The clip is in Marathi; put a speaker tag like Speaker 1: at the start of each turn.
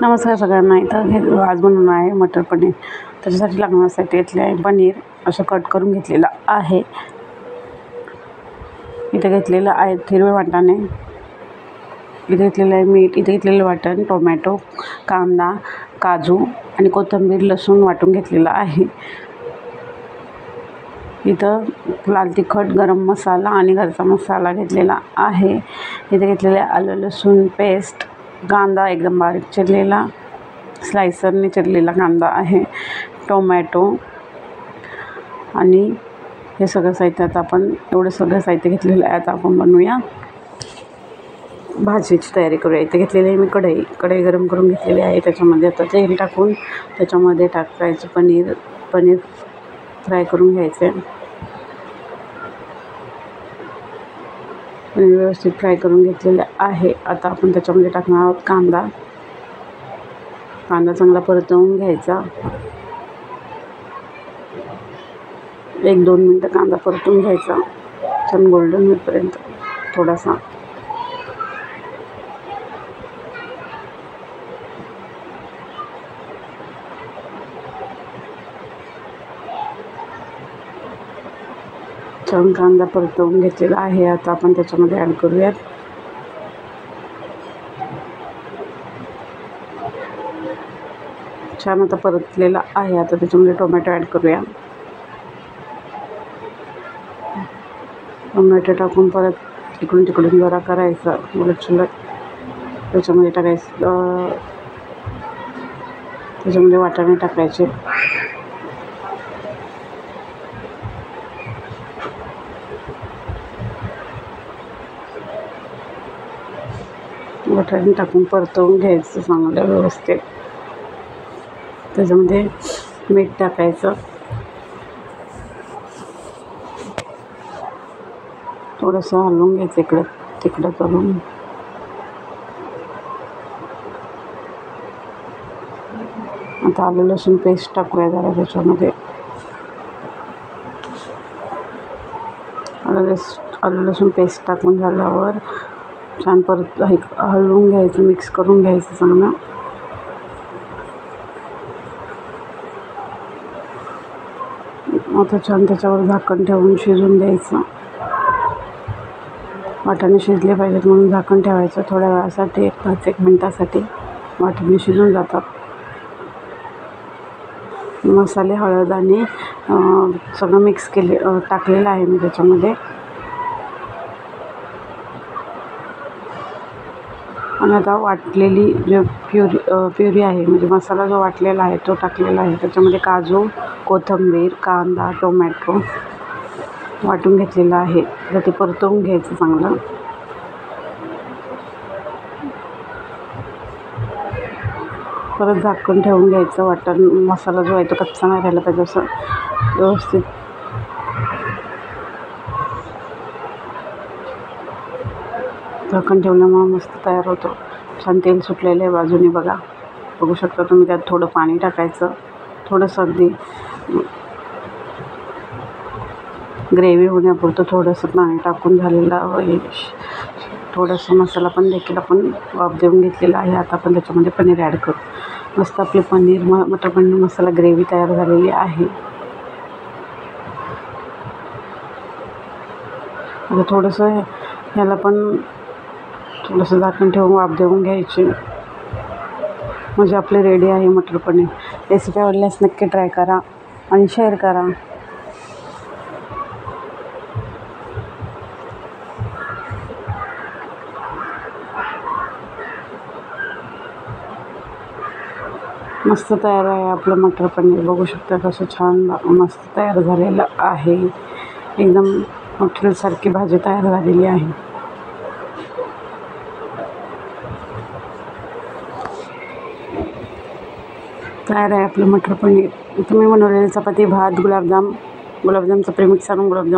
Speaker 1: नमस्कार सगळ्यांना. इथं आज बनवणार आहे मटर पनीर. त्याच्यासाठी लागणारं साहित्य घेतले आहे. पनीर असं कट करून घेतलेलं आहे. इथे घेतलेलं आहे हिरवे वाटाणे, इथे घेतलेलं आहे मीठ, इथे घेतलेलं वाटण, टोमॅटो, कांदा, काजू आणि कोथिंबीर, लसूण वाटून घेतलेलं आहे. इथं लाल तिखट, गरम मसाला आणि घरचा मसाला घेतलेला आहे. इथे घेतलेले आलं लसूण पेस्ट, कांदा एकदम बारीक चिरलेला, स्लायसरने चिरलेला कांदा आहे, टोमॅटो आणि हे सगळं साहित्य. आता आपण एवढं सगळं साहित्य घेतलेलं आहे. आता आपण बनवूया भाजीची तयारी करूया. इथे घेतलेली आहे मी कढई गरम करून घेतलेली आहे. त्याच्यामध्ये आता तेल टाकून त्याच्यामध्ये टाकायचं पनीर फ्राय करून घ्यायचे. पनीर व्यवस्थित फ्राय करून घेतलेलं आहे. आता आपण त्याच्यामध्ये टाकणार आहोत कांदा चांगला परतवून घ्यायचा. 1-2 मिनटं कांदा परतून घ्यायचा छान गोल्डन होईपर्यंत थोडासा. छान कांदा परतवून घेतलेला आहे. आता आपण त्याच्यामध्ये ॲड करूयात छान आता परतलेला आहे. आता त्याच्यामध्ये टोमॅटो ॲड करूया. टोमॅटो टाकून परत इकडून तिकडून जरा करायचं उलटसुलट. त्याच्यामध्ये टाकायचं त्याच्यामध्ये वाटाणे टाकायचे. वाटाणे टाकून परतवून घ्यायचं चांगलं व्यवस्थित. त्याच्यामध्ये मीठ टाकायचं, थोडंसं हलवून घ्यायचं इकडं तिकडं करून. आता आलं लसूण पेस्ट टाकूया जरा त्याच्यामध्ये. आलं लसूण पेस्ट टाकून झाल्यावर छान परत हलवून घ्यायचं, मिक्स करून घ्यायचं चांगलं. आता छान त्याच्यावर झाकण ठेवून शिजून द्यायचं. वाटाणे शिजले पाहिजेत म्हणून झाकण ठेवायचं थोड्या वेळासाठी, 5-1 मिनटासाठी. वाटाणे शिजून जातात. मसाले, हळद आणि सगळं मिक्स टाकलेलं आहे मी त्याच्यामध्ये. आणि आता वाटलेली जे प्युरी आहे म्हणजे मसाला जो वाटलेला आहे तो टाकलेला आहे. त्याच्यामध्ये काजू, कोथिंबीर, कांदा, टोमॅटो वाटून घेतलेला आहे. तर ते परतवून घ्यायचं चांगलं. परत झाकण ठेवून घ्यायचं. वाटण मसाला जो आहे तो कच्चा नाही राहिला पाहिजे असं व्यवस्थित. झाकण ठेवल्यामुळे मस्त तयार होतो. छान तेल सुटलेलं आहे बाजूने बघू शकता तुम्ही. त्यात थोडं पाणी टाकायचं, थोडंसं अगदी ग्रेव्ही होण्यापुरतं थोडंसं पाणी टाकून झालेलं. थोडंसं मसाला पण देखील आपण वाफ देऊन घेतलेला आहे. आता आपण त्याच्यामध्ये पनीर ॲड करू. मस्त आपले मटर पनीर मसाला ग्रेव्ही तयार झालेली आहे. आता थोडंसं ह्याला पण थोडंसं झाकण ठेवून वाफ देऊन घ्यायची. म्हणजे आपले रेडी आहे मटर पनीर. रेसिपी आवडल्यास नक्की ट्राय करा आणि शेअर करा. मस्त तयार आहे आपलं मटर पनीर. बघू शकता कसं छान मस्त तयार झालेलं आहे. एकदम हॉटेलसारखी भाजी तयार झालेली आहे. तयार आहे आपलं मटर पनीर. तुम्ही बनवलेली चपाती, भात, गुलाबजामचं प्रेमिक्स आणून गुलाबजाम